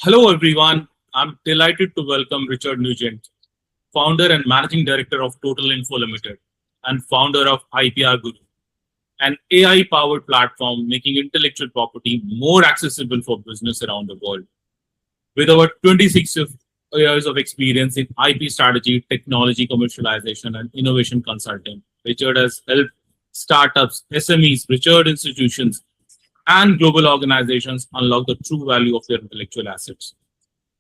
Hello, everyone. I'm delighted to welcome Richard Nugent, founder and managing director of Totalinfo Limited and founder of IPR Guru, an AI powered platform making intellectual property more accessible for business around the world. With over years of experience in IP strategy, technology commercialization, and innovation consulting, Richard has helped startups, SMEs, research institutions, and global organizations unlock the true value of their intellectual assets.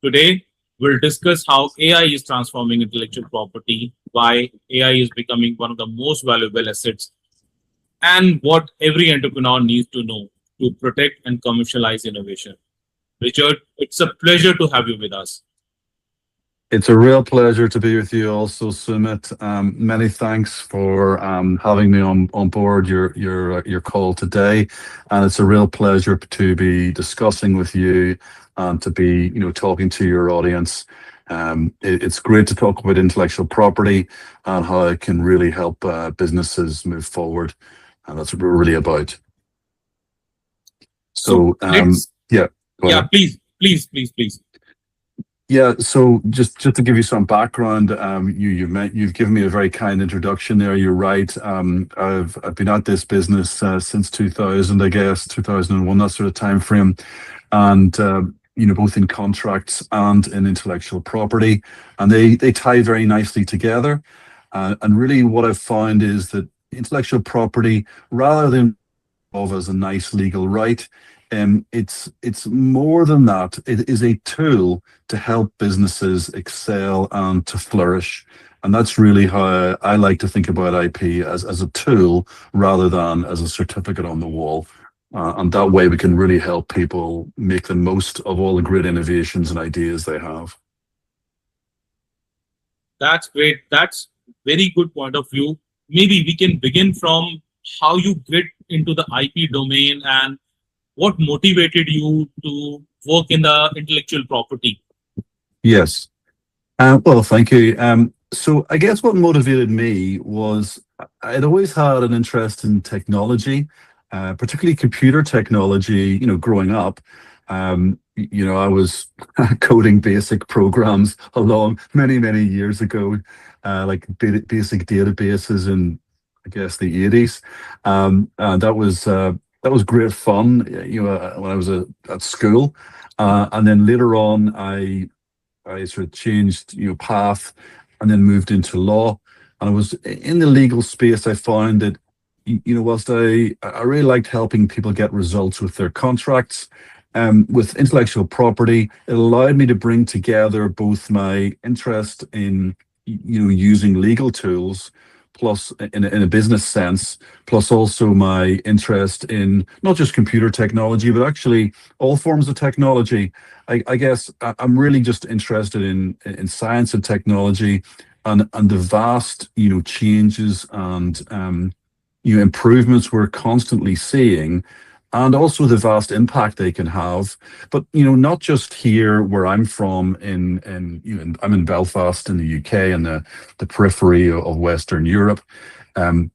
Today, we'll discuss how AI is transforming intellectual property, why AI is becoming one of the most valuable assets, and what every entrepreneur needs to know to protect and commercialize innovation. Richard, it's a pleasure to have you with us. It's a real pleasure to be with you also, Sumit. Many thanks for having me on board your call today. And it's a real pleasure to be discussing with you and to be, talking to your audience. It's great to talk about intellectual property and how it can really help businesses move forward. And that's what we're really about. So So, let's, yeah, go yeah, ahead. please. Yeah, so just to give you some background, you've given me a very kind introduction there. You're right. I've been at this business since 2000, I guess 2001, that sort of time frame, and both in contracts and in intellectual property, and they tie very nicely together. And really, what I've found is that intellectual property, rather than of as a nice legal right. It's more than that. It is a tool to help businesses excel and to flourish. And that's really how I like to think about IP as a tool rather than as a certificate on the wall. And that way we can really help people make the most of all the great innovations and ideas they have. That's great. That's very good point of view. Maybe we can begin from how you get into the IP domain and what motivated you to work in the intellectual property. Yes. Well, thank you. So I guess what motivated me was I'd always had an interest in technology, particularly computer technology. Growing up, I was coding basic programs along many years ago, like basic databases in, I guess, the 80s. And that was great fun, when I was at school. And then later on, I sort of changed, path and then moved into law. And I was in the legal space. I found that, whilst I really liked helping people get results with their contracts, with intellectual property, it allowed me to bring together both my interest in, using legal tools, plus in a business sense, plus also my interest in not just computer technology, but actually all forms of technology. I guess I'm really just interested in science and technology and the vast, changes and improvements we're constantly seeing, and also the vast impact they can have. But not just here where I'm from I'm in Belfast in the UK, and the periphery of Western Europe. Um,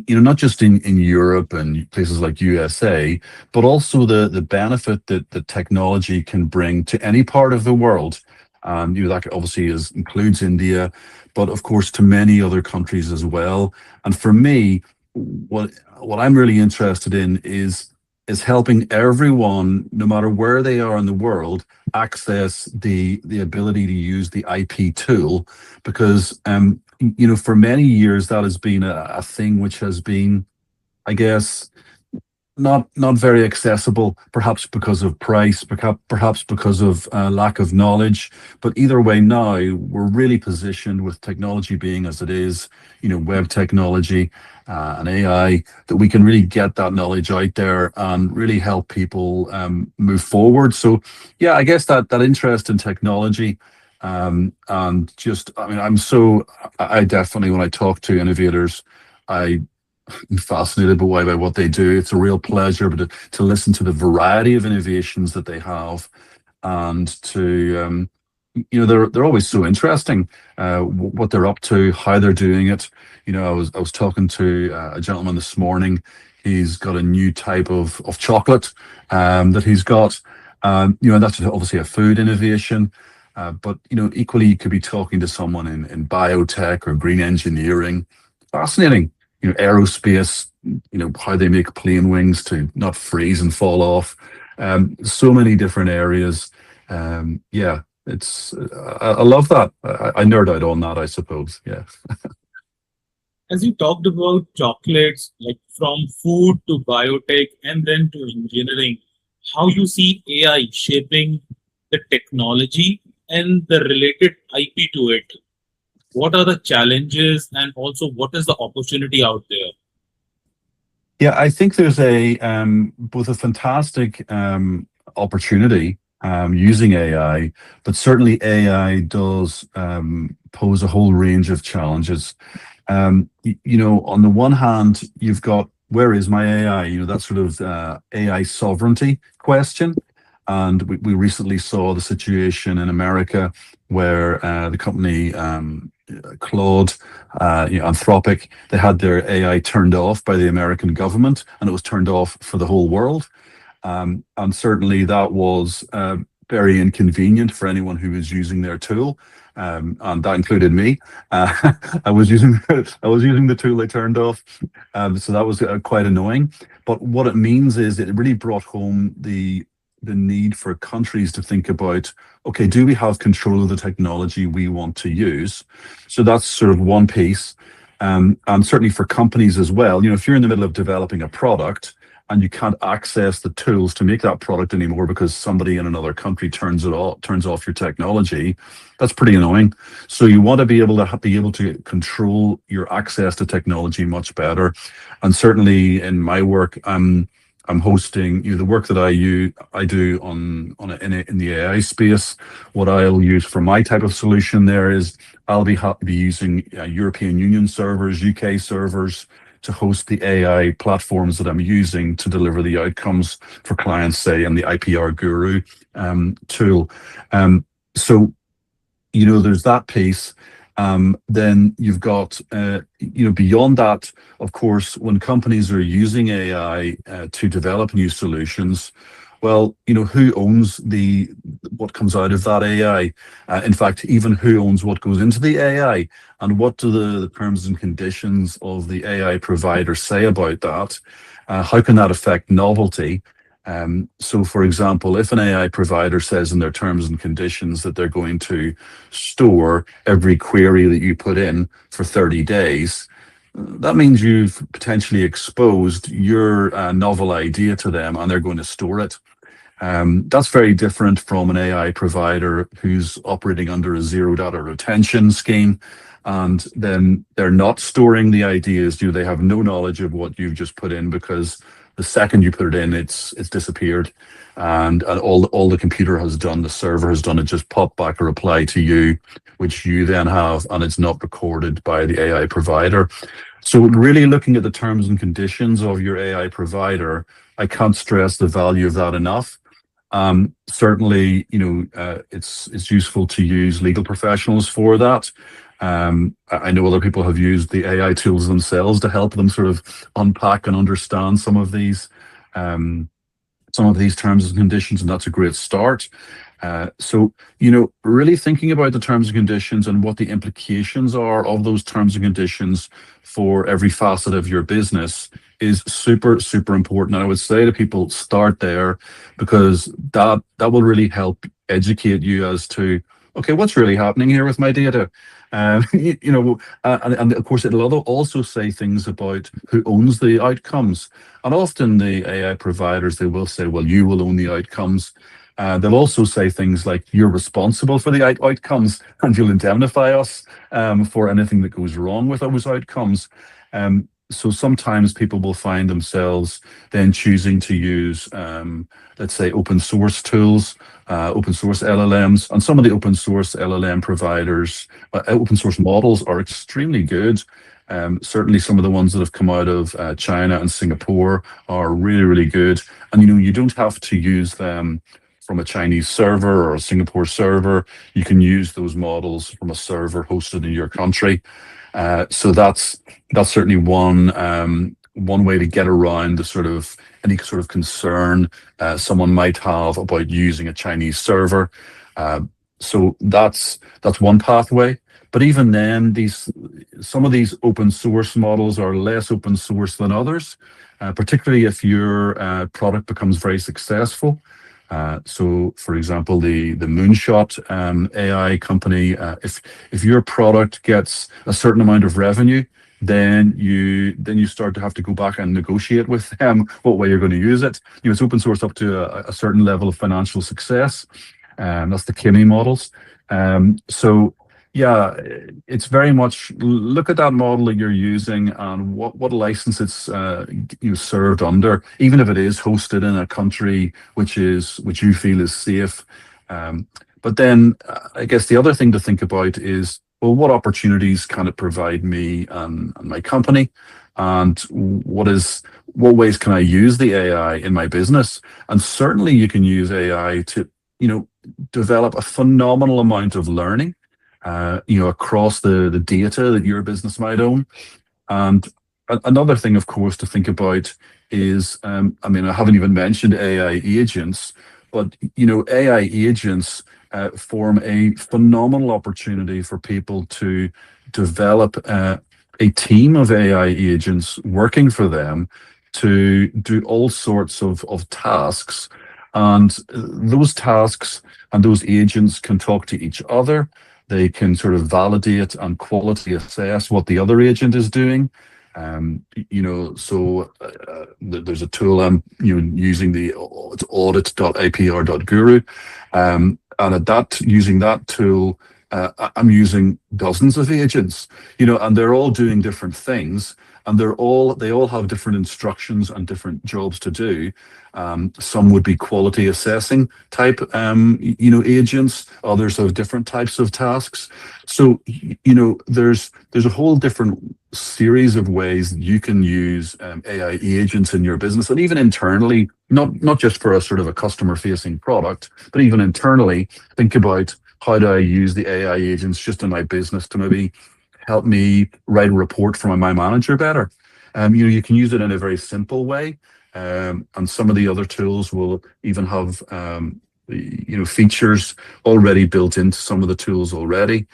not just in Europe and places like USA, but also the benefit that the technology can bring to any part of the world. That obviously includes India, but of course to many other countries as well. And for me, what I'm really interested in is helping everyone, no matter where they are in the world, access the ability to use the IP tool, because for many years that has been a thing which has been, I guess, not very accessible, perhaps because of price, perhaps because of lack of knowledge. But either way, now we're really positioned with technology being as it is, web technology and AI, that we can really get that knowledge out there and really help people move forward. So, yeah, I guess that interest in technology. And just, I mean, I definitely, when I talk to innovators, I fascinated by what they do. It's a real pleasure, but to listen to the variety of innovations that they have, and to they're always so interesting. What they're up to, how they're doing it. I was talking to a gentleman this morning. He's got a new type of chocolate that he's got. And that's obviously a food innovation. But equally, you could be talking to someone in biotech or green engineering. Fascinating. Aerospace. How they make plane wings to not freeze and fall off. So many different areas. Yeah, I love that. I nerd out on that, I suppose. Yeah. As you talked about chocolates, like from food to biotech and then to engineering, how you see AI shaping the technology and the related IP to it. What are the challenges and also what is the opportunity out there? Yeah, I think there's a both a fantastic opportunity using AI, but certainly AI does pose a whole range of challenges. On the one hand, you've got where is my AI? That sort of AI sovereignty question. And we recently saw the situation in America where the company Claude, Anthropic, they had their AI turned off by the American government, and it was turned off for the whole world. And certainly that was very inconvenient for anyone who was using their tool, and that included me. I was using the tool they turned off, so that was quite annoying. But what it means is it really brought home the need for countries to think about, okay, do we have control of the technology we want to use? So that's sort of one piece. And certainly for companies as well, if you're in the middle of developing a product and you can't access the tools to make that product anymore because somebody in another country turns off your technology, that's pretty annoying. So you want to be able to control your access to technology much better. And certainly in my work, I'm hosting the work that I do in the AI space. What I'll use for my type of solution there is I'll be using European Union servers, UK servers to host the AI platforms that I'm using to deliver the outcomes for clients, say, in the IPR Guru tool. So there's that piece. Then you've got, beyond that, of course, when companies are using AI to develop new solutions, well, who owns what comes out of that AI? In fact, even who owns what goes into the AI, and what do the terms and conditions of the AI provider say about that? How can that affect novelty? So, for example, if an AI provider says in their terms and conditions that they're going to store every query that you put in for 30 days, that means you've potentially exposed your novel idea to them and they're going to store it. That's very different from an AI provider who's operating under a zero data retention scheme. And then they're not storing the ideas. They have no knowledge of what you've just put in, because the second you put it in, it's disappeared, and all the computer has done, the server has done, it just popped back a reply to you, which you then have, and it's not recorded by the AI provider. So really looking at the terms and conditions of your AI provider, I can't stress the value of that enough. Certainly, it's useful to use legal professionals for that. I know other people have used the AI tools themselves to help them sort of unpack and understand some of these terms and conditions, and that's a great start. So, really thinking about the terms and conditions and what the implications are of those terms and conditions for every facet of your business is super, super important. And I would say to people, start there, because that will really help educate you as to, okay, what's really happening here with my data? And of course, it'll also say things about who owns the outcomes. And often the AI providers, they will say, well, you will own the outcomes. They'll also say things like, you're responsible for the outcomes and you'll indemnify us for anything that goes wrong with those outcomes. So sometimes people will find themselves then choosing to use, let's say, open source tools, open source LLMs, and some of the open source LLM providers, open source models are extremely good. Certainly some of the ones that have come out of China and Singapore are really, really good. And, you don't have to use them from a Chinese server or a Singapore server. You can use those models from a server hosted in your country. So that's certainly one one way to get around the sort of any sort of concern someone might have about using a Chinese server. So that's one pathway. But even then, some of these open source models are less open source than others, particularly if your product becomes very successful. So, for example, the Moonshot AI company, if your product gets a certain amount of revenue, then you start to have to go back and negotiate with them what way you're going to use it. It's open source up to a certain level of financial success. That's the Kimi models. So yeah, it's very much look at that model that you're using and what license it's served under, even if it is hosted in a country which you feel is safe. But then I guess the other thing to think about is, well, what opportunities can it provide me and my company, and what ways can I use the AI in my business? And certainly you can use AI to develop a phenomenal amount of learning across the data that your business might own. And another thing, of course, to think about is, I haven't even mentioned AI agents, but AI agents form a phenomenal opportunity for people to develop a team of AI agents working for them to do all sorts of tasks. And those tasks and those agents can talk to each other. They can sort of validate and quality assess what the other agent is doing. There's a tool I'm using, it's audit.ipr.guru. And using that tool, I'm using dozens of agents, and they're all doing different things, and they all have different instructions and different jobs to do. Some would be quality assessing type, agents. Others have different types of tasks. So, there's a whole different series of ways you can use AI agents in your business, and even internally, not just for a sort of a customer-facing product, but even internally, think about how do I use the AI agents just in my business to maybe help me write a report for my manager better. You can use it in a very simple way. And some of the other tools will even have features already built into some of the tools already.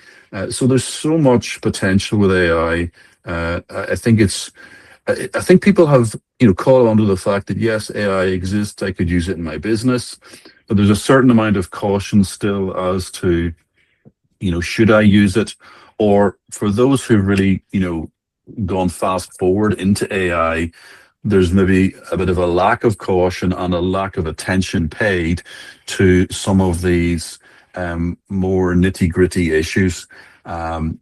So there's so much potential with AI. I think people have caught on to the fact that yes, AI exists. I could use it in my business, but there's a certain amount of caution still as to should I use it, or for those who've really gone fast forward into AI, there's maybe a bit of a lack of caution and a lack of attention paid to some of these more nitty gritty issues. And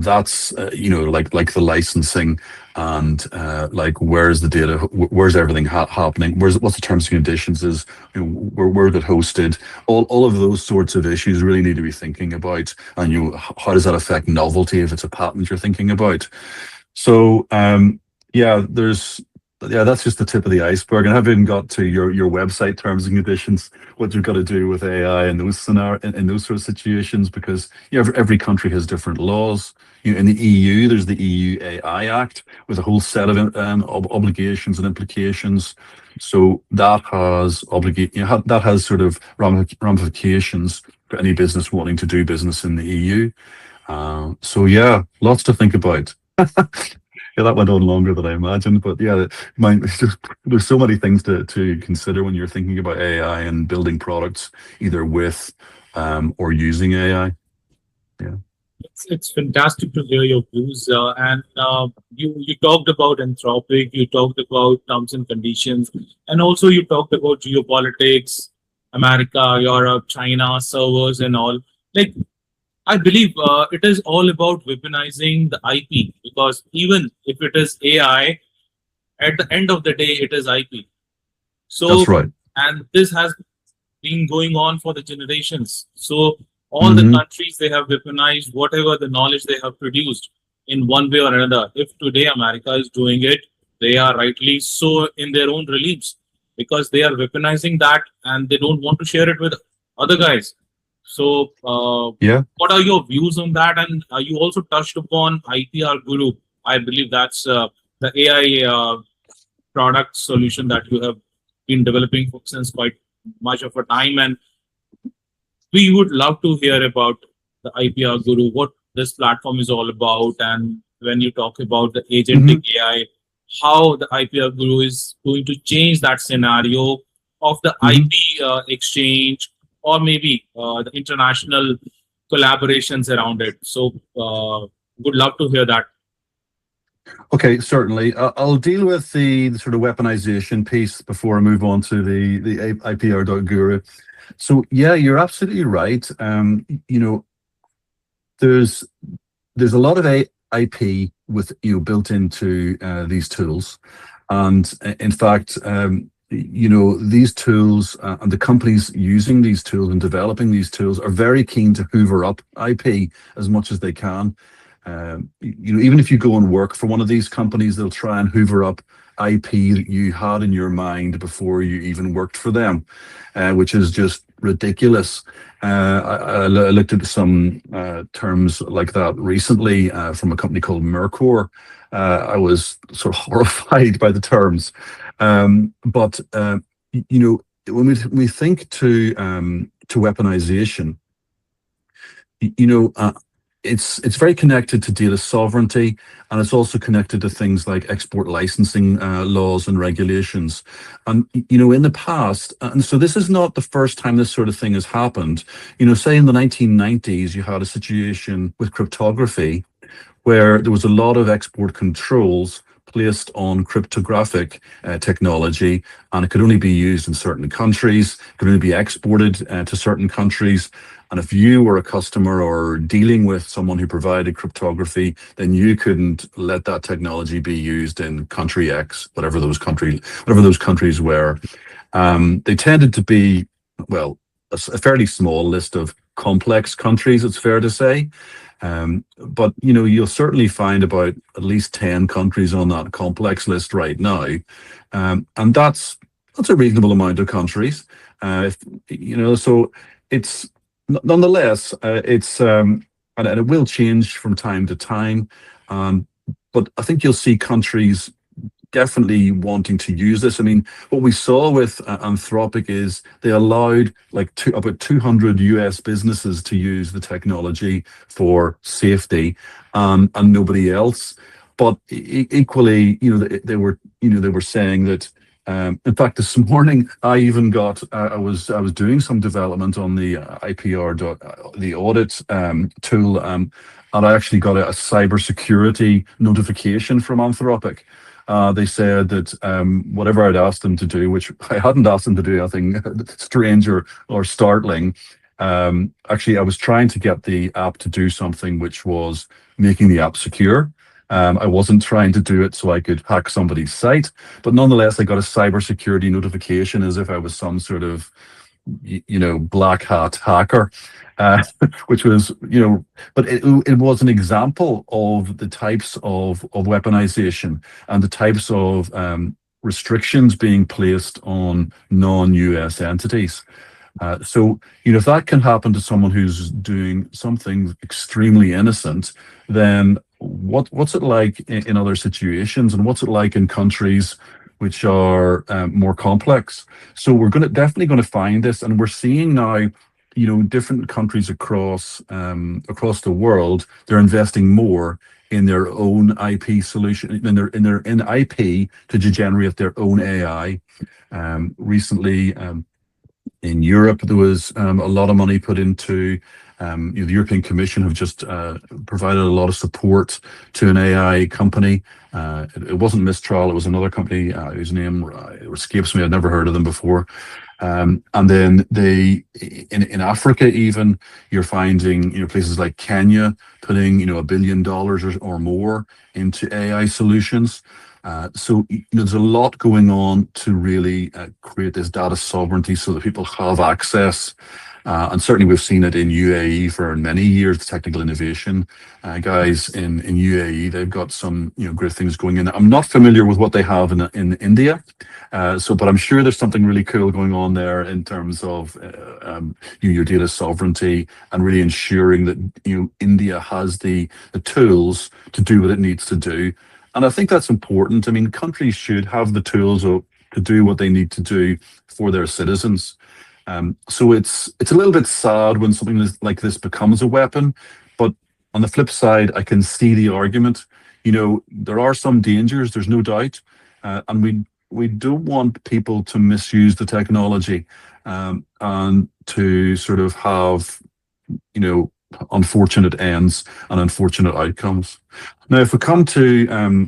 that's like the licensing and like where's the data, where's everything happening, what's the terms and conditions is, where is it hosted, all of those sorts of issues really need to be thinking about. And how does that affect novelty if it's a patent you're thinking about? So that's just the tip of the iceberg, and I haven't even got to your website terms and conditions, what you've got to do with AI in those in those sort of situations, because every country has different laws. In the EU, there's the EU AI Act with a whole set of obligations and implications. So that has sort of ramifications for any business wanting to do business in the EU. So yeah, lots to think about. Yeah, that went on longer than I imagined, but yeah, there's so many things to consider when you're thinking about AI and building products either with or using AI. Yeah, it's fantastic to hear your views, and you talked about Anthropic, you talked about terms and conditions, and also you talked about geopolitics, America, Europe, China, servers, and all. Like, I believe it is all about weaponizing the IP, because even if it is AI, at the end of the day, it is IP. So, that's right. and this has been going on for the generations. So all the countries, they have weaponized whatever the knowledge they have produced in one way or another. If today America is doing it, they are rightly so in their own reliefs, because they are weaponizing that and they don't want to share it with other guys. So, what are your views on that? And you also touched upon IPR Guru. I believe that's the AI product solution that you have been developing since quite much of a time, and we would love to hear about the IPR Guru, what this platform is all about, and when you talk about the agentic AI, how the IPR Guru is going to change that scenario of the IP exchange, or maybe the international collaborations around it. So, would love to hear that. Okay, certainly. I'll deal with the sort of weaponization piece before I move on to the IPR.guru. So yeah, you're absolutely right. You know, there's a lot of IP with built into these tools, and in fact, you know, these tools and the companies using these tools and developing these tools are very keen to hoover up IP as much as they can. You know, even if you go and work for one of these companies, they'll try and hoover up IP that you had in your mind before you even worked for them, which is just ridiculous. I looked at some terms like that recently from a company called Mercor. I was sort of horrified by the terms. But you know, when we think to weaponization, you know, it's very connected to data sovereignty, and it's also connected to things like export licensing laws and regulations. And you know, in the past, and so this is not the first time this sort of thing has happened. You know, say in the 1990s, you had a situation with cryptography where there was a lot of export controls placed on cryptographic technology, and it could only be used in certain countries, could only be exported to certain countries. And if you were a customer or dealing with someone who provided cryptography, then you couldn't let that technology be used in country X, whatever those countries were. They tended to be, well, a fairly small list of complex countries, it's fair to say. But you know, you'll certainly find about at least 10 countries on that complex list right now, and that's a reasonable amount of countries. If you know, so it's nonetheless it's and it will change from time to time. But I think you'll see countries definitely wanting to use this. I mean, what we saw with Anthropic is they allowed like about 200 US businesses to use the technology for safety, and nobody else. But equally, you know, they were saying that. In fact, this morning I even got I was doing some development on the the audit tool, and I actually got a cybersecurity notification from Anthropic. They said that whatever I'd asked them to do, which I hadn't asked them to do anything strange or startling. Actually, I was trying to get the app to do something which was making the app secure. I wasn't trying to do it so I could hack somebody's site, but nonetheless, I got a cybersecurity notification as if I was some sort of, you know, black hat hacker, which was, you know, but it was an example of the types of weaponization and the types of restrictions being placed on non-US entities. So, you know, if that can happen to someone who's doing something extremely innocent, then what's it like in other situations, and what's it like in countries which are more complex? So we're definitely going to find this, and we're seeing now, you know, different countries across the world, they're investing more in their own IP solution, in IP to generate their own AI. Recently, in Europe, there was a lot of money put into. The European Commission have just provided a lot of support to an AI company. It wasn't Mistral; it was another company whose name escapes me. I'd never heard of them before. And then in Africa, even you're finding, you know, places like Kenya putting, you know, $1 billion or more into AI solutions. So you know, there's a lot going on to really create this data sovereignty so that people have access. And certainly we've seen it in UAE for many years, the technical innovation guys in UAE, they've got some, you know, great things going in. I'm not familiar with what they have in India, but I'm sure there's something really cool going on there in terms of your data sovereignty and really ensuring that, you know, India has the tools to do what it needs to do. And I think that's important. I mean, countries should have the tools to do what they need to do for their citizens. So it's a little bit sad when something like this becomes a weapon, but on the flip side, I can see the argument. You know, there are some dangers. There's no doubt, and we don't want people to misuse the technology, and to sort of have, you know, unfortunate ends and unfortunate outcomes. Now, if we come to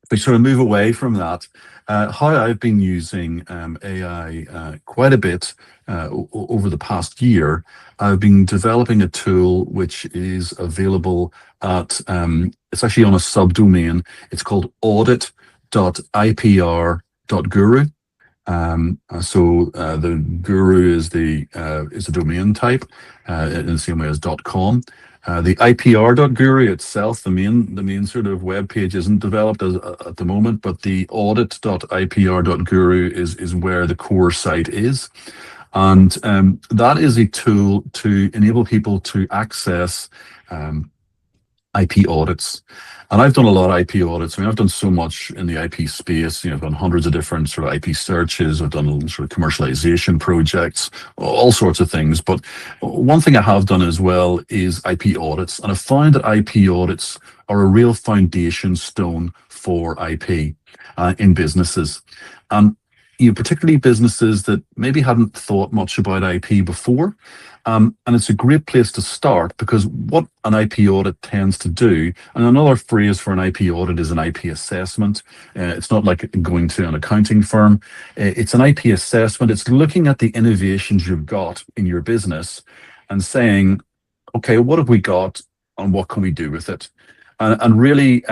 if we sort of move away from that, how I've been using AI quite a bit over the past year, I've been developing a tool which is available at, it's actually on a subdomain. It's called audit.ipr.guru. The guru is the domain type, in the same way as .com. The IPR.guru itself, the main sort of web page isn't developed at the moment, but the audit.ipr.guru is where the core site is. And that is a tool to enable people to access IP audits. And I've done a lot of IP audits. I mean, I've done so much in the IP space. You know, I've done hundreds of different sort of IP searches. I've done sort of commercialization projects, all sorts of things. But one thing I have done as well is IP audits. And I find that IP audits are a real foundation stone for IP in businesses. And you know, particularly businesses that maybe hadn't thought much about IP before. And it's a great place to start, because what an IP audit tends to do, and another phrase for an IP audit is an IP assessment. It's not like going to an accounting firm. It's an IP assessment. It's looking at the innovations you've got in your business and saying, okay, what have we got and what can we do with it? And really,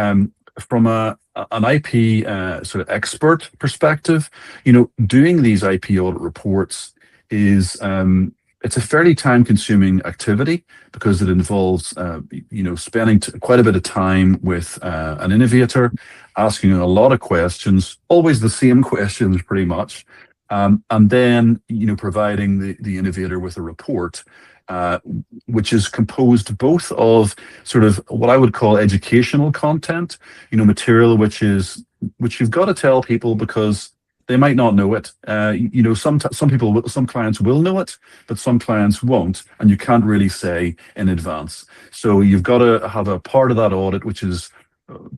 from an IP sort of expert perspective, you know, doing these IP audit reports is it's a fairly time-consuming activity, because it involves you know, spending quite a bit of time with an innovator, asking a lot of questions, always the same questions pretty much, and then, you know, providing the innovator with a report, which is composed both of sort of what I would call educational content, you know, material which you've got to tell people because they might not know it. You know, some clients will know it, but some clients won't, and you can't really say in advance. So you've got to have a part of that audit which is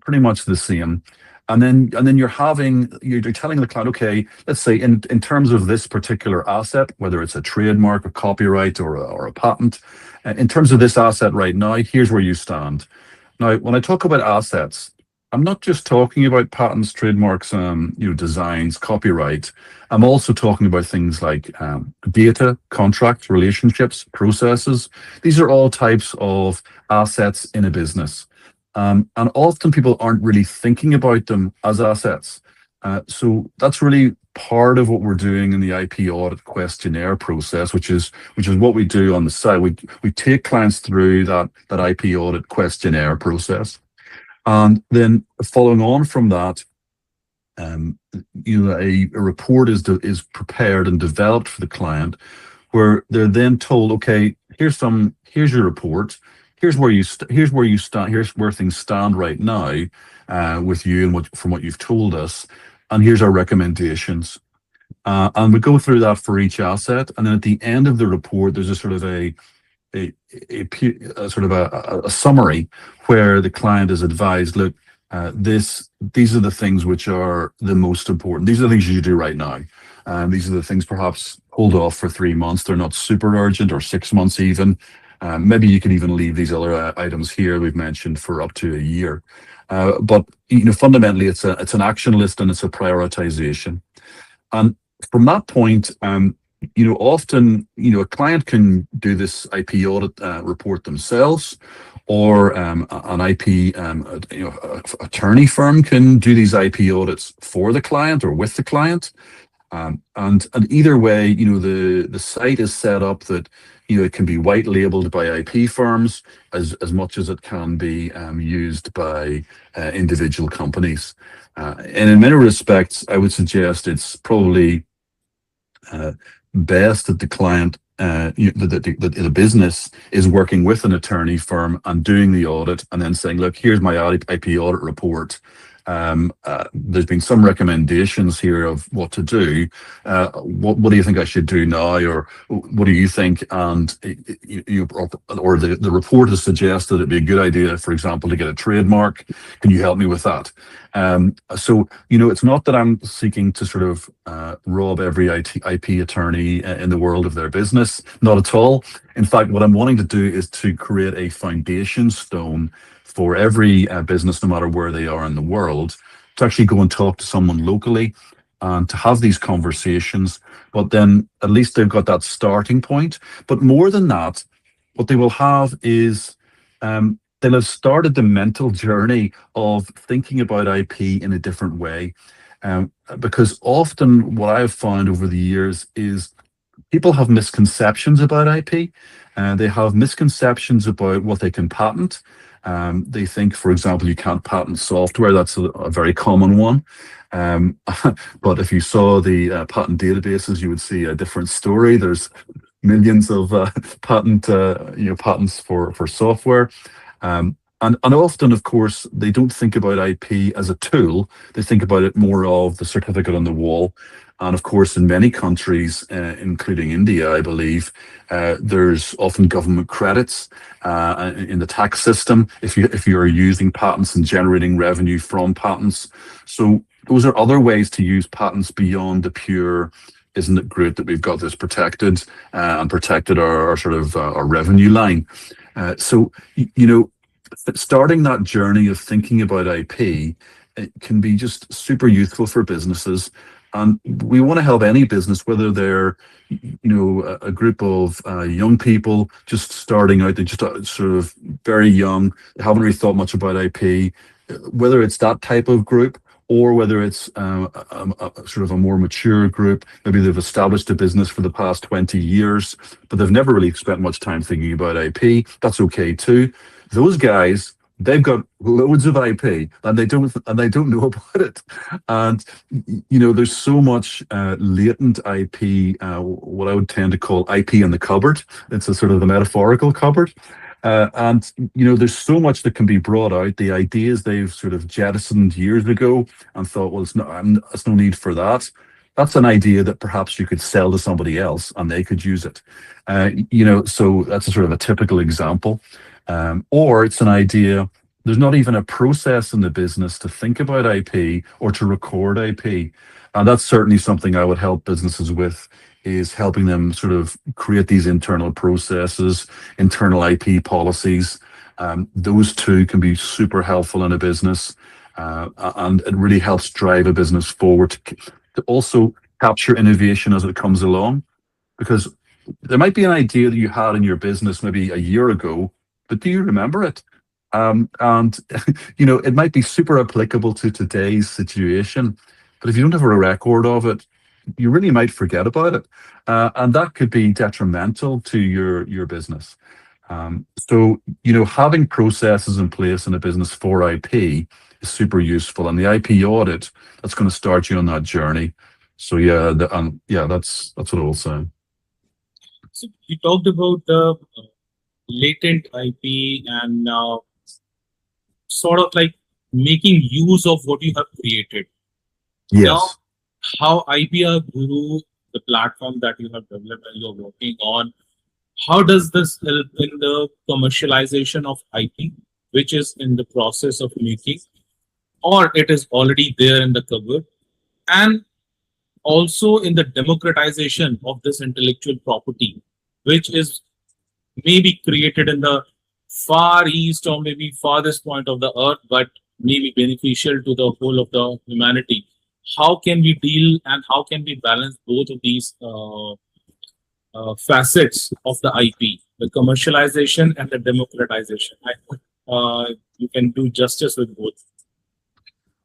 pretty much the same. And then you're telling the client, okay, let's say in terms of this particular asset, whether it's a trademark, a copyright, or a patent, in terms of this asset right now, here's where you stand. Now, when I talk about assets, I'm not just talking about patents, trademarks, you know, designs, copyright. I'm also talking about things like data, contracts, relationships, processes. These are all types of assets in a business. And often people aren't really thinking about them as assets. So that's really part of what we're doing in the IP audit questionnaire process, which is what we do on the site. We take clients through that IP audit questionnaire process. And then following on from that, you know, a report is prepared and developed for the client, where they're then told, okay, here's your report. Here's where you stand. Here's where things stand right now with you and from what you've told us, and here's our recommendations. And we go through that for each asset, and then at the end of the report, there's a sort of a summary where the client is advised, look, these are the things which are the most important. These are the things you should do right now. These are the things perhaps hold off for 3 months. They're not super urgent, or 6 months even. Maybe you could even leave these other items here we've mentioned for up to a year. But you know, fundamentally, it's an action list, and it's a prioritization. And from that point, you know, often, you know, a client can do this IP audit report themselves, or an IP you know, attorney firm can do these IP audits for the client or with the client. And either way, you know, the site is set up that, you know, it can be white labeled by IP firms as much as it can be used by individual companies. And in many respects, I would suggest it's probably best that the client, that the business is working with an attorney firm and doing the audit, and then saying, look, here's my IP audit report. There's been some recommendations here of what to do. What do you think I should do now, or what do you think? And or the report has suggested it'd be a good idea, for example, to get a trademark. Can you help me with that? So it's not that I'm seeking to sort of rob every IP attorney in the world of their business. Not at all. In fact, what I'm wanting to do is to create a foundation stone for every business, no matter where they are in the world, to actually go and talk to someone locally and to have these conversations. But then at least they've got that starting point. But more than that, what they will have is they'll have started the mental journey of thinking about IP in a different way. Because often what I've found over the years is people have misconceptions about IP. They have misconceptions about what they can patent. They think, for example, you can't patent software. That's a very common one. But if you saw the patent databases, you would see a different story. There's millions of patents for software. And often, of course, they don't think about IP as a tool. They think about it more of the certificate on the wall. And of course, in many countries, including India, I believe, there's often government credits in the tax system if you're using patents and generating revenue from patents. So those are other ways to use patents beyond the pure, isn't it great that we've got this protected and protected our sort of our revenue line. So starting that journey of thinking about IP, it can be just super useful for businesses. And we want to help any business, whether they're, a group of young people just starting out, they're just sort of very young, they haven't really thought much about IP, whether it's that type of group or whether it's sort of a more mature group. Maybe they've established a business for the past 20 years, but they've never really spent much time thinking about IP. That's okay too. Those guys, they've got loads of IP and they don't know about it. And there's so much latent IP, what I would tend to call IP in the cupboard. It's a sort of the metaphorical cupboard. And there's so much that can be brought out. The ideas they've sort of jettisoned years ago and thought, well, it's no need for that. That's an idea that perhaps you could sell to somebody else and they could use it. So that's a sort of a typical example. Or it's an idea, there's not even a process in the business to think about IP or to record IP. And that's certainly something I would help businesses with, is helping them sort of create these internal processes, internal IP policies. Those two can be super helpful in a business. And it really helps drive a business forward to also capture innovation as it comes along. Because there might be an idea that you had in your business maybe a year ago, but do you remember it? And it might be super applicable to today's situation, but if you don't have a record of it, you really might forget about it. And that could be detrimental to your business. So having processes in place in a business for IP is super useful. And the IP audit, that's going to start you on that journey. So that's what I will say. So you talked about the latent IP and sort of like making use of what you have created. Yes. Now, how IPR Guru, the platform that you have developed and you're working on, how does this help in the commercialization of IP, which is in the process of making, or it is already there in the cupboard, and also in the democratization of this intellectual property, which is maybe created in the far east or maybe farthest point of the earth, but maybe beneficial to the whole of the humanity. How can we deal and how can we balance both of these facets of the IP, the commercialization and the democratization? I hope you can do justice with both.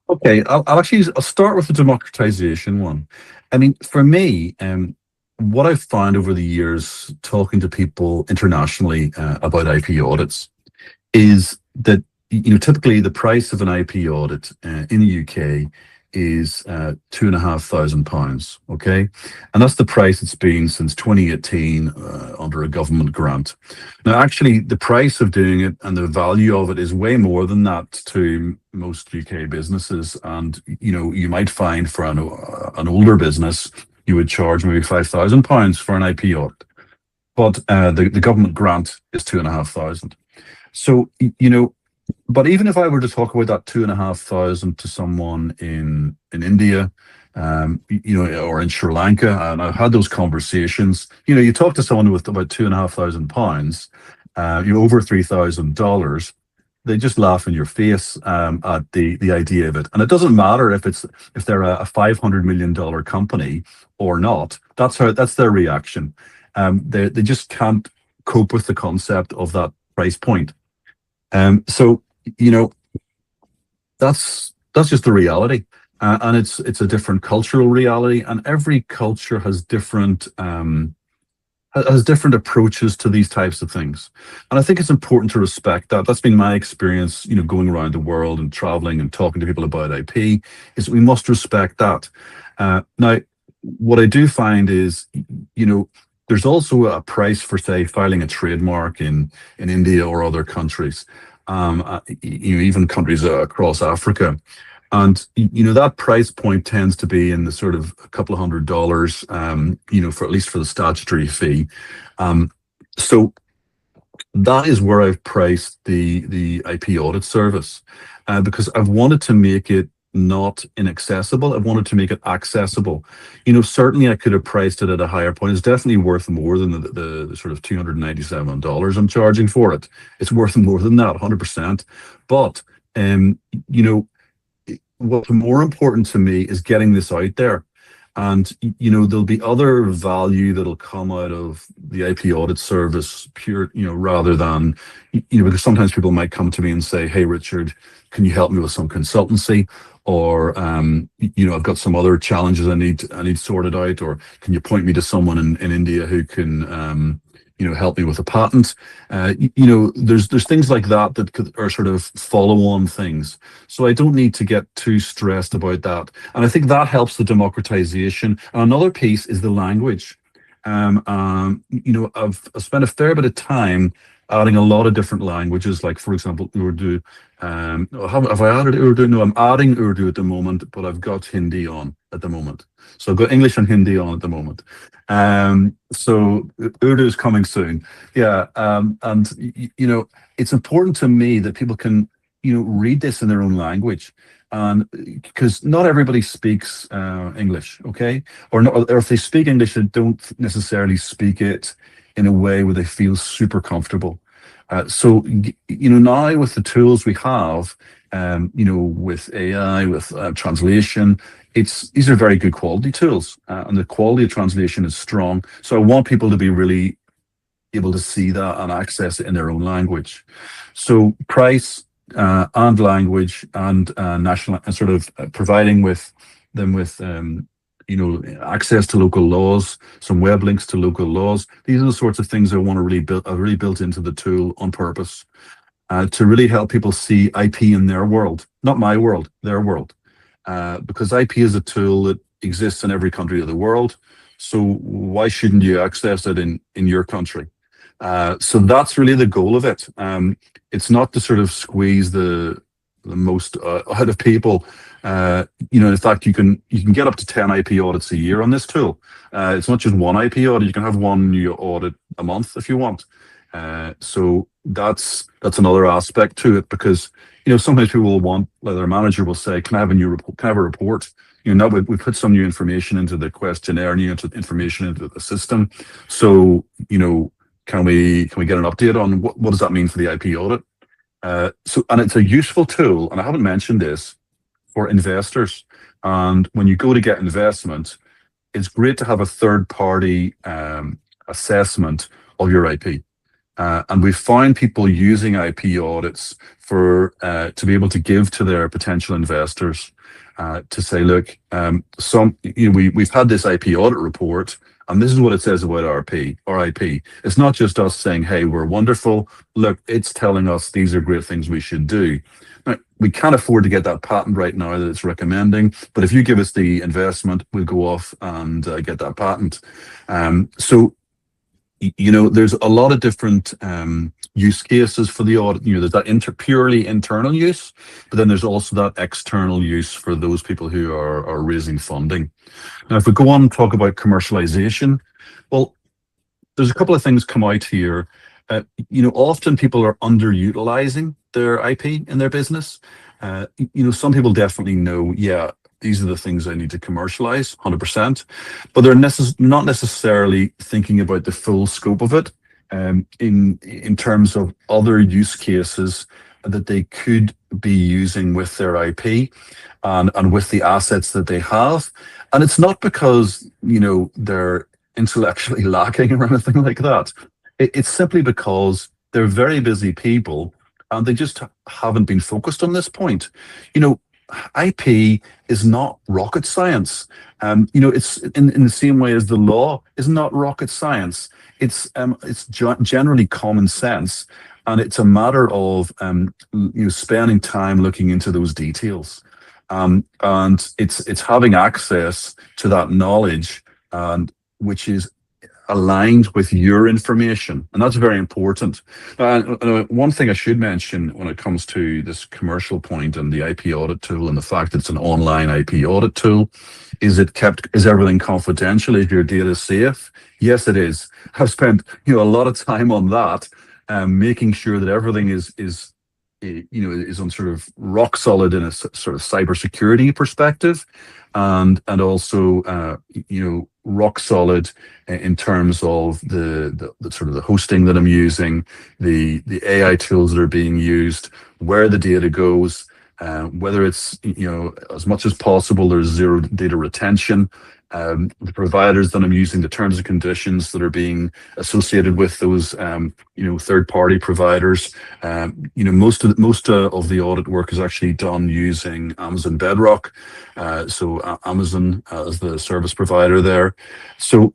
Okay, I'll start with the democratization one. I mean, for me, what I've found over the years talking to people internationally about IP audits is that typically the price of an IP audit in the UK is £2,500. Okay, and that's the price it's been since 2018 under a government grant. Now, actually, the price of doing it and the value of it is way more than that to most UK businesses. And you might find for an older business, you would charge maybe £5,000 for an IP audit, but the government grant is 2,500. So but even if I were to talk about that 2,500 to someone in India, or in Sri Lanka, and I've had those conversations. You talk to someone with about £2,500, you over $3,000. They just laugh in your face at the idea of it, and it doesn't matter if they're a $500 million company or not. That's their reaction. They just can't cope with the concept of that price point. So that's just the reality, and it's a different cultural reality, and every culture has different approaches to these types of things. And I think it's important to respect that. That's been my experience, going around the world and traveling and talking to people about IP, is we must respect that. Now, what I do find is, there's also a price for, say, filing a trademark in India or other countries, even countries across Africa. And that price point tends to be in the sort of a couple of $100, for at least for the statutory fee. So that is where I've priced the IP audit service, because I've wanted to make it not inaccessible. I wanted to make it accessible. Certainly I could have priced it at a higher point. It's definitely worth more than the sort of $297 I'm charging for it. It's worth more than that, 100%. But what's more important to me is getting this out there. And there'll be other value that'll come out of the IP audit service, pure, rather than, because sometimes people might come to me and say, "Hey, Richard, can you help me with some consultancy?" Or I've got some other challenges I need sorted out, or can you point me to someone in India who can help me with a patent? There's things like that are sort of follow-on things. So I don't need to get too stressed about that. And I think that helps the democratization. And another piece is the language. I've spent a fair bit of time adding a lot of different languages, like, for example, Urdu. Have I added Urdu? No, I'm adding Urdu at the moment, but I've got Hindi on at the moment. So I've got English and Hindi on at the moment. So Urdu is coming soon. Yeah. And it's important to me that people can, read this in their own language. And because not everybody speaks English, okay? Or if they speak English, they don't necessarily speak it in a way where they feel super comfortable. So now with the tools we have, with AI, with translation, these are very good quality tools, and the quality of translation is strong. So I want people to be really able to see that and access it in their own language. So price and language and national, sort of providing them with access to local laws, some web links to local laws. These are the sorts of things I want to really built into the tool on purpose, to really help people see IP in their world, not my world, their world. Because IP is a tool that exists in every country of the world. So why shouldn't you access it in your country? So that's really the goal of it. It's not to sort of squeeze the most out of people. In fact, you can get up to 10 IP audits a year on this tool. It's not just one IP audit. You can have one new audit a month if you want. So that's another aspect to it, because sometimes people will want, like, their manager will say, "Can I have a new report? Can I have a report?" Now we put some new information into the questionnaire, new information into the system. So can we get an update on what does that mean for the IP audit? And it's a useful tool, and I haven't mentioned this, for investors. And when you go to get investment, it's great to have a third-party assessment of your IP. And we've found people using IP audits to be able to give to their potential investors, to say, look, we've had this IP audit report, And this is what it says about RIP. It's not just us saying, hey, we're wonderful. Look, it's telling us these are great things we should do. Now, we can't afford to get that patent right now that it's recommending, but if you give us the investment, we'll go off and get that patent. So there's a lot of different use cases for the audit. There's that purely internal use, but then there's also that external use for those people who are raising funding. Now, if we go on and talk about commercialization, well, there's a couple of things come out here. Often people are underutilizing their IP in their business. Some people definitely know, yeah, these are the things I need to commercialize, 100%, but they're not necessarily thinking about the full scope of it in terms of other use cases that they could be using with their IP and with the assets that they have. And it's not because, they're intellectually lacking or anything like that. It's simply because they're very busy people and they just haven't been focused on this point. IP is not rocket science. It's in the same way as the law is not rocket science. It's generally common sense, and it's a matter of spending time looking into those details, and it's having access to that knowledge, and which is aligned with your information, and that's very important. One thing I should mention when it comes to this commercial point and the IP audit tool and the fact that it's an online IP audit tool, is everything confidential? Is your data safe? Yes, it is. I've spent a lot of time on that, making sure that everything is on sort of rock solid in a sort of cybersecurity perspective, and also rock solid in terms of the sort of the hosting that I'm using, the AI tools that are being used, where the data goes, whether it's as much as possible there's zero data retention, the providers that I'm using, the terms and conditions that are being associated with those third-party providers. Most of the audit work is actually done using Amazon Bedrock, so Amazon as the service provider there. So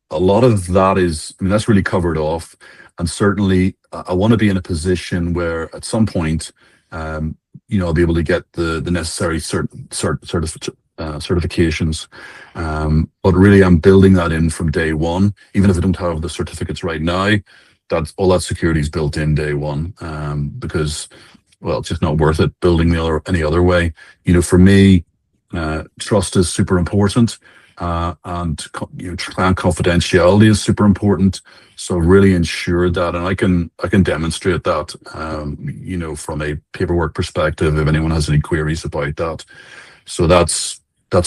a lot of that that's really covered off, and certainly I want to be in a position where at some point I'll be able to get the necessary certifications, but really I'm building that in from day one. Even if I don't have the certificates right now, all that security is built in day one, because it's just not worth it building any other way. For me, trust is super important, and client confidentiality is super important. So really ensure that, and I can demonstrate that, from a paperwork perspective, if anyone has any queries about that. So that's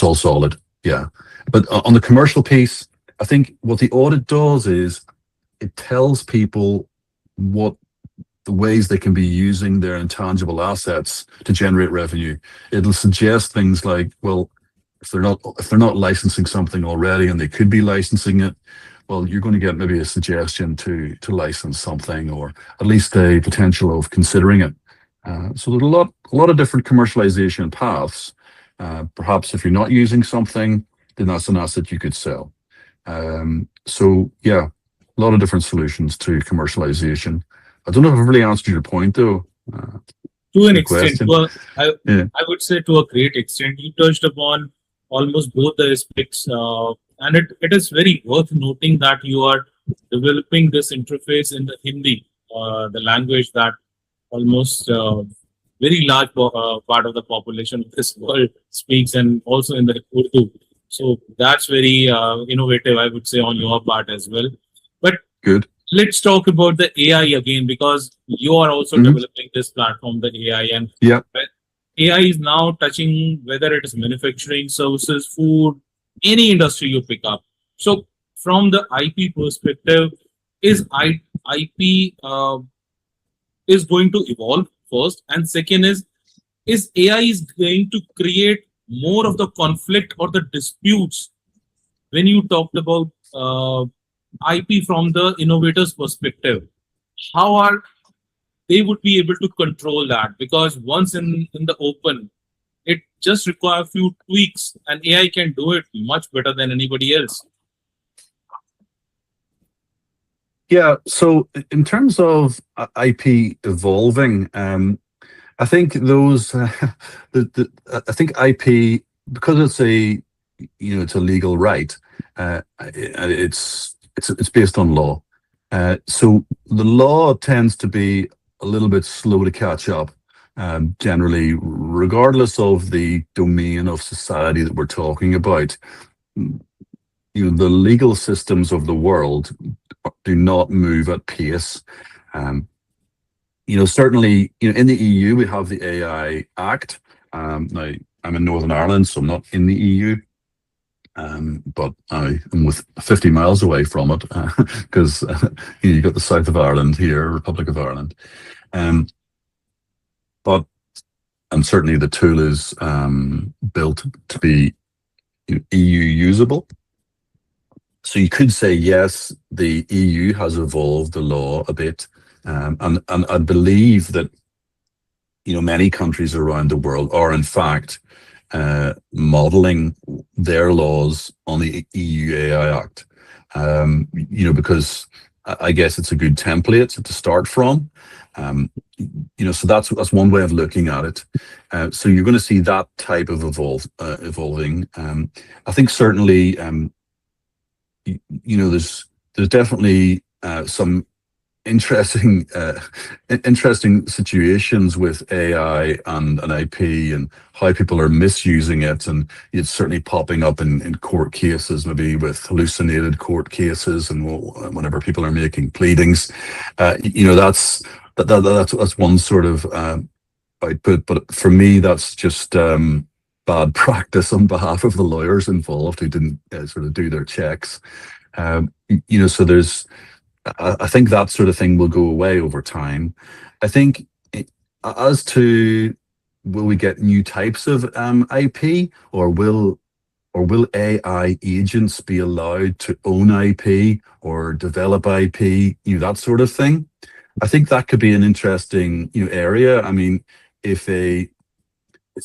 all solid, yeah. But on the commercial piece, I think what the audit does is it tells people what the ways they can be using their intangible assets to generate revenue. It'll suggest things like, well, if they're not licensing something already and they could be licensing it, well, you're going to get maybe a suggestion to license something, or at least a potential of considering it. So there's a lot of different commercialization paths. Perhaps if you're not using something, then that's an asset you could sell. So yeah, a lot of different solutions to commercialization. I don't know if I've really answered your point though. To an extent, well, I would say to a great extent, you touched upon almost both the aspects, and it is very worth noting that you are developing this interface in the Hindi, the language that almost very large part of the population of this world speaks, and also in the Urdu. So that's very innovative, I would say, on your part as well. But good. Let's talk about the AI again, because you are also developing this platform, the AI, and AI is now touching whether it is manufacturing, services, food, any industry you pick up. So from the IP perspective, is IP is going to evolve first, and second is AI is going to create more of the conflict or the disputes? When you talked about IP from the innovator's perspective, how are they would be able to control that? Because once in the open, it just requires a few tweaks, and AI can do it much better than anybody else. Yeah. So in terms of IP evolving, I think those, I think IP, because it's a, it's a legal right. It's based on law. So the law tends to be a little bit slow to catch up. Generally, regardless of the domain of society that we're talking about, the legal systems of the world do not move at pace. Um, Certainly, in the EU, we have the AI Act. Now, I'm in Northern Ireland, so I'm not in the EU, but I am with 50 miles away from it because you've got the south of Ireland here, Republic of Ireland. Um, but and certainly the tool is built to be EU usable. So you could say yes, the EU has evolved the law a bit, and I believe that many countries around the world are in fact modeling their laws on the EU AI Act. Because I guess it's a good template to start from. So that's one way of looking at it. So you're going to see that type of evolving. I think certainly, there's definitely some interesting situations with AI and IP and how people are misusing it, and it's certainly popping up in court cases, maybe with hallucinated court cases, and whenever people are making pleadings, that's one sort of output. But for me, that's just bad practice on behalf of the lawyers involved who didn't sort of do their checks. So I think that sort of thing will go away over time. I think as to will we get new types of IP, or will AI agents be allowed to own IP or develop IP, that sort of thing. I think that could be an interesting area. I mean, if a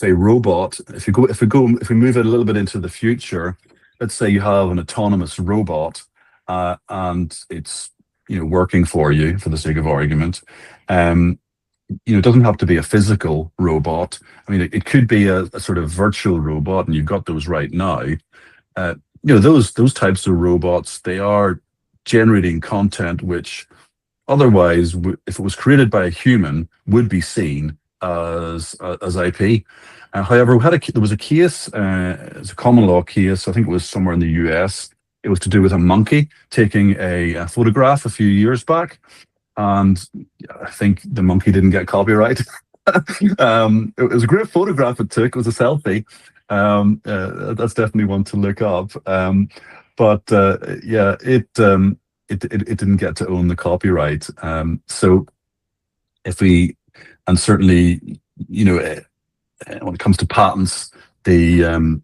robot, if we move it a little bit into the future, let's say you have an autonomous robot and it's working for you for the sake of argument. It doesn't have to be a physical robot. I mean, it could be a sort of virtual robot, and you've got those right now. Those types of robots, they are generating content which otherwise, if it was created by a human, would be seen as IP. However, there was a case, it's a common law case, I think it was somewhere in the US. It was to do with a monkey taking a photograph a few years back, and I think the monkey didn't get copyright. It was a great photograph it took. It was a selfie. That's definitely one to look up. But yeah, it didn't get to own the copyright. So if we, and certainly, when it comes to patents, the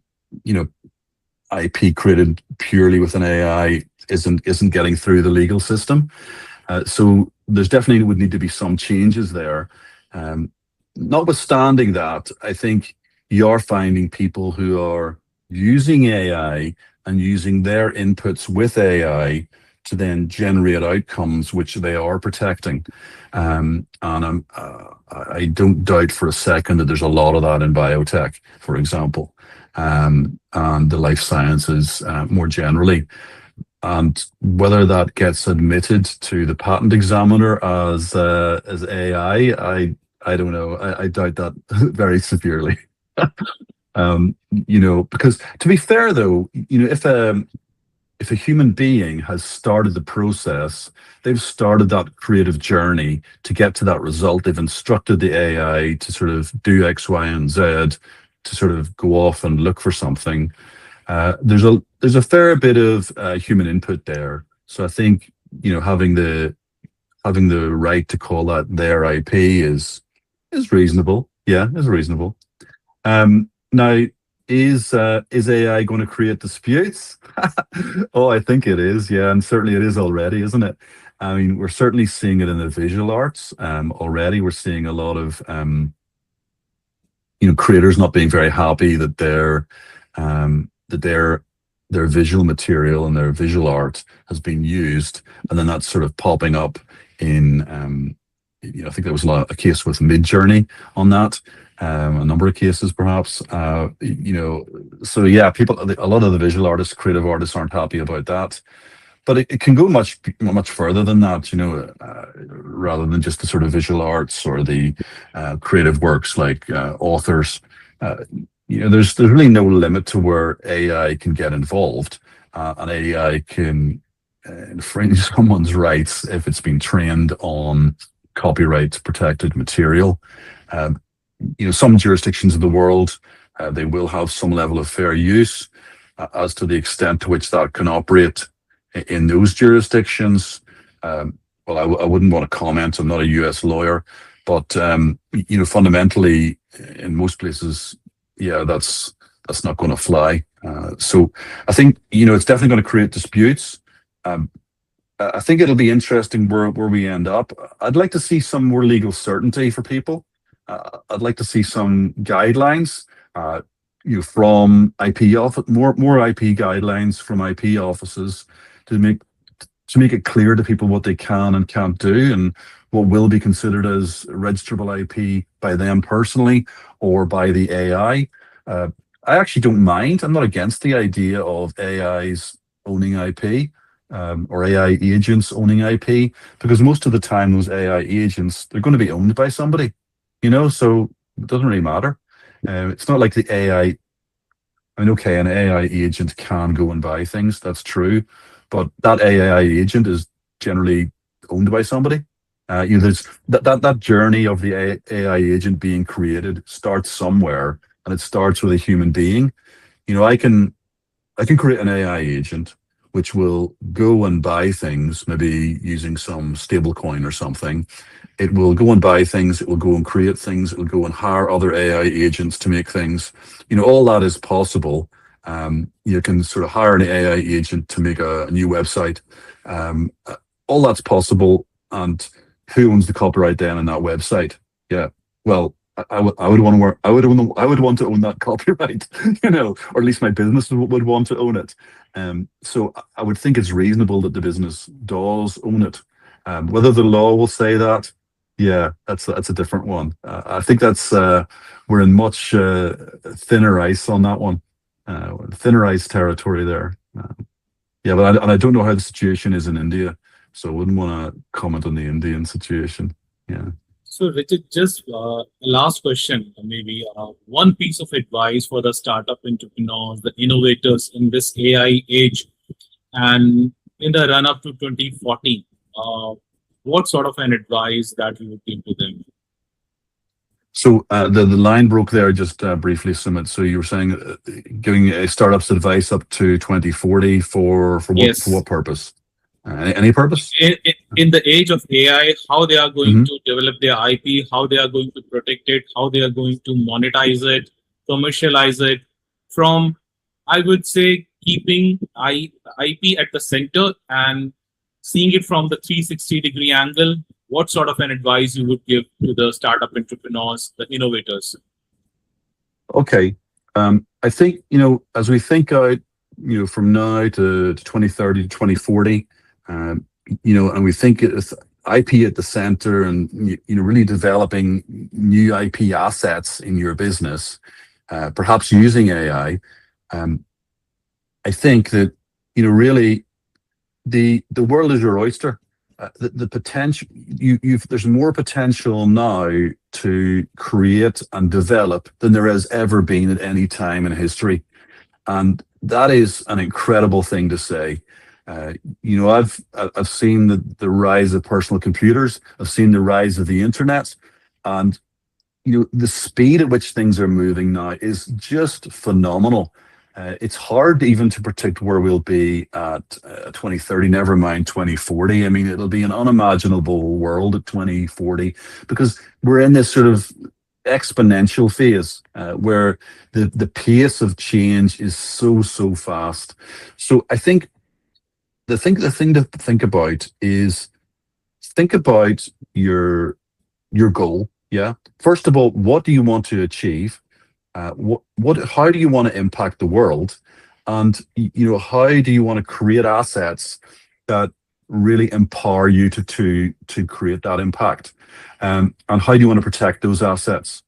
IP created purely with an AI isn't getting through the legal system. So there's definitely would need to be some changes there. Notwithstanding that, I think you are finding people who are using AI and using their inputs with AI to then generate outcomes which they are protecting. And I don't doubt for a second that there's a lot of that in biotech, for example, and the life sciences more generally. And whether that gets admitted to the patent examiner as AI, I don't know. I doubt that very severely. Because to be fair, though, if a human being has started the process, they've started that creative journey to get to that result. They've instructed the AI to sort of do X, Y, and Z, to sort of go off and look for something. There's a fair bit of human input there. So I think having the right to call that their IP is reasonable. Yeah, is reasonable. Now, is AI going to create disputes? Oh, I think it is. Yeah, and certainly it is already, isn't it? I mean, we're certainly seeing it in the visual arts already. We're seeing a lot of creators not being very happy that their their visual material and their visual art has been used, and then that's sort of popping up in, I think there was a case with Midjourney on that, a number of cases perhaps. So yeah, a lot of the visual artists, creative artists aren't happy about that. But it can go much further than that, rather than just the sort of visual arts or the creative works like authors. Uh, there's really no limit to where AI can get involved, and AI can infringe someone's rights if it's been trained on copyright protected material. Some jurisdictions of the world, they will have some level of fair use. As to the extent to which that can operate in those jurisdictions, well, I wouldn't want to comment. I'm not a US lawyer, but fundamentally, in most places, yeah, that's not going to fly. So I think it's definitely going to create disputes. I think it'll be interesting where we end up. I'd like to see some more legal certainty for people. I'd like to see some guidelines. From IP office, more IP guidelines from IP offices to make it clear to people what they can and can't do, and what will be considered as registrable IP by them personally or by the AI. I actually don't mind. I'm not against the idea of AIs owning IP, or AI agents owning IP, because most of the time those AI agents, they're going to be owned by somebody, so it doesn't really matter. It's not like the AI. I mean, okay, an AI agent can go and buy things. That's true, but that AI agent is generally owned by somebody. There's that journey of the AI agent being created starts somewhere, and it starts with a human being. I can create an AI agent which will go and buy things, maybe using some stable coin or something. It will go and buy things, it will go and create things, it will go and hire other AI agents to make things. All that is possible. You can sort of hire an AI agent to make a new website. All that's possible. And who owns the copyright then on that website? Yeah, well, I would want to work. I would want to own that copyright, or at least my business would want to own it. So I would think it's reasonable that the business does own it. Whether the law will say that, yeah, that's a different one. I think that's we're in much thinner ice on that one, thinner ice territory there. Yeah, but I don't know how the situation is in India, so I wouldn't want to comment on the Indian situation. Yeah. So, Richard, just last question, maybe one piece of advice for the startup entrepreneurs, the innovators in this AI age, and in the run up to 2040, what sort of an advice that you would give to them? So the line broke there just briefly, Sumiit. So you were saying giving startups advice up to 2040 for what, Yes. for what purpose? Any purpose? In the age of AI, how they are going to develop their IP, how they are going to protect it, how they are going to monetize it, commercialize it, from, I would say, keeping IP at the center and seeing it from the 360-degree angle. What sort of an advice you would give to the startup entrepreneurs, the innovators? Okay. I think, as we think out, from now to 2030 to 2040, and we think it's IP at the center and, really developing new IP assets in your business, perhaps using AI. I think that, really the world is your oyster. The potential, there's more potential now to create and develop than there has ever been at any time in history. And that is an incredible thing to say. I've seen the rise of personal computers. I've seen the rise of the internet, and the speed at which things are moving now is just phenomenal. It's hard even to predict where we'll be at 2030, never mind 2040. I mean, it'll be an unimaginable world at 2040 because we're in this sort of exponential phase where the pace of change is so fast. So I think the thing to think about is think about your goal. Yeah. First of all, what do you want to achieve? How do you want to impact the world? And how do you want to create assets that really empower you to create that impact? And how do you want to protect those assets?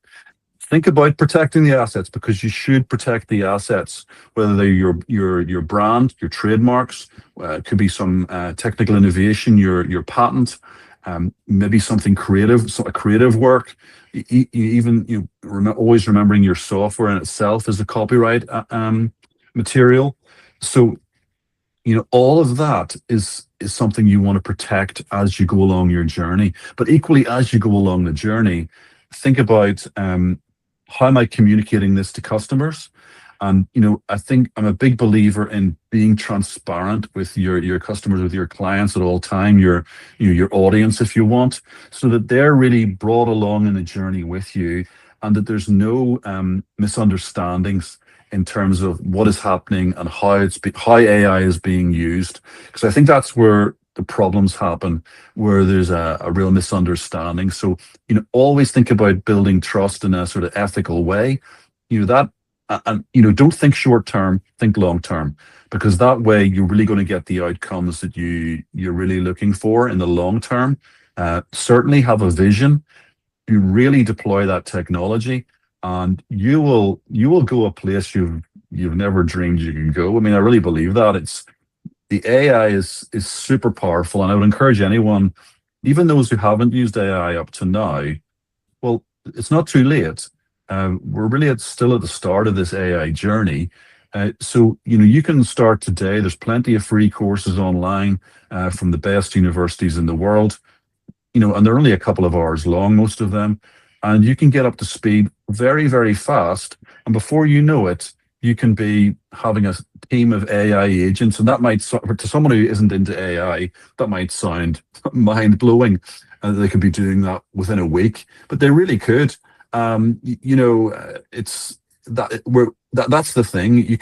Think about protecting the assets, because you should protect the assets, whether they're your brand, your trademarks, it could be some technical innovation, your patent, maybe something creative, a creative work. Even always remembering your software in itself is a copyright material. So all of that is something you want to protect as you go along your journey. But equally, as you go along the journey, think about how am I communicating this to customers? And I think I'm a big believer in being transparent with your customers, with your clients at all time, your audience, if you want, so that they're really brought along in the journey with you, and that there's no misunderstandings in terms of what is happening and how AI is being used. Because I think that's where the problems happen, where there's a real misunderstanding. So always think about building trust in a sort of ethical way. That and don't think short term, think long term, because that way you're really going to get the outcomes that you're really looking for in the long term. Certainly have a vision. You really deploy that technology, and you will go a place you've never dreamed you can go. I mean, I really believe that. It's the AI is super powerful, and I would encourage anyone, even those who haven't used AI up to now, well, it's not too late. We're really still at the start of this AI journey. So you can start today. There's plenty of free courses online from the best universities in the world. And they're only a couple of hours long, most of them, and you can get up to speed very, very fast. And before you know it, you can be having a team of AI agents, and that might, to someone who isn't into AI, that might sound mind blowing. They could be doing that within a week, but they really could. It's that's the thing.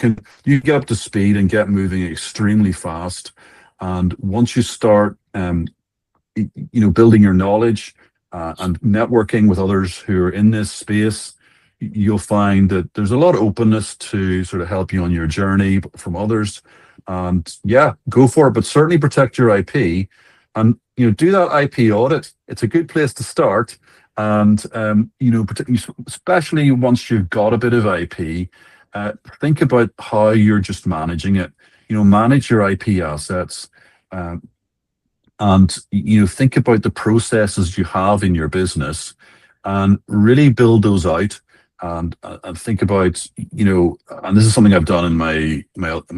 You get up to speed and get moving extremely fast, and once you start, building your knowledge and networking with others who are in this space, you'll find that there's a lot of openness to sort of help you on your journey from others. And yeah, go for it, but certainly protect your IP, and do that IP audit. It's a good place to start. And especially once you've got a bit of IP, think about how you're just managing it. Manage your IP assets. And think about the processes you have in your business, and really build those out. And think about, and this is something I've done in my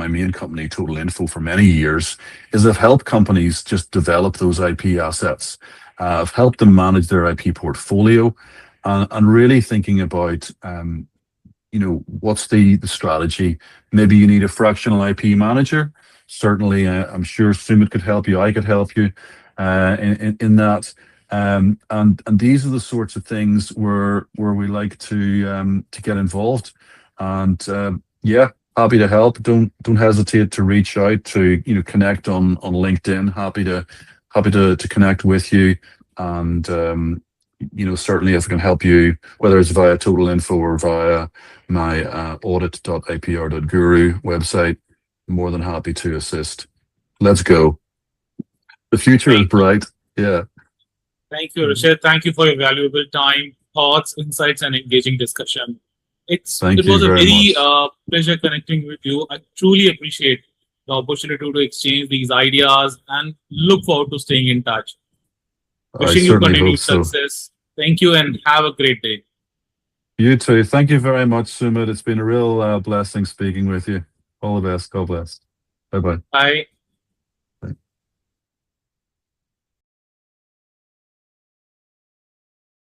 main company, Totalinfo, for many years, is I've helped companies just develop those IP assets. I've helped them manage their IP portfolio, and really thinking about what's the strategy. Maybe you need a fractional IP manager. Certainly, I'm sure Sumiit could help you. I could help you in that. And these are the sorts of things where we like to get involved. And yeah, happy to help. Don't hesitate to reach out, to connect on LinkedIn. Happy to connect with you. And certainly if I can help you, whether it's via Totalinfo or via my audit.ipr.guru website, more than happy to assist. Let's go. The future is bright. Yeah. Thank you, Richard. Thank you for your valuable time, thoughts, insights, and engaging discussion. It was a very pleasure connecting with you. I truly appreciate the opportunity to exchange these ideas and look forward to staying in touch. Wishing you continued success. Thank you and have a great day. You too. Thank you very much, Sumiit. It's been a real blessing speaking with you. All the best. God bless. Bye-bye. Bye.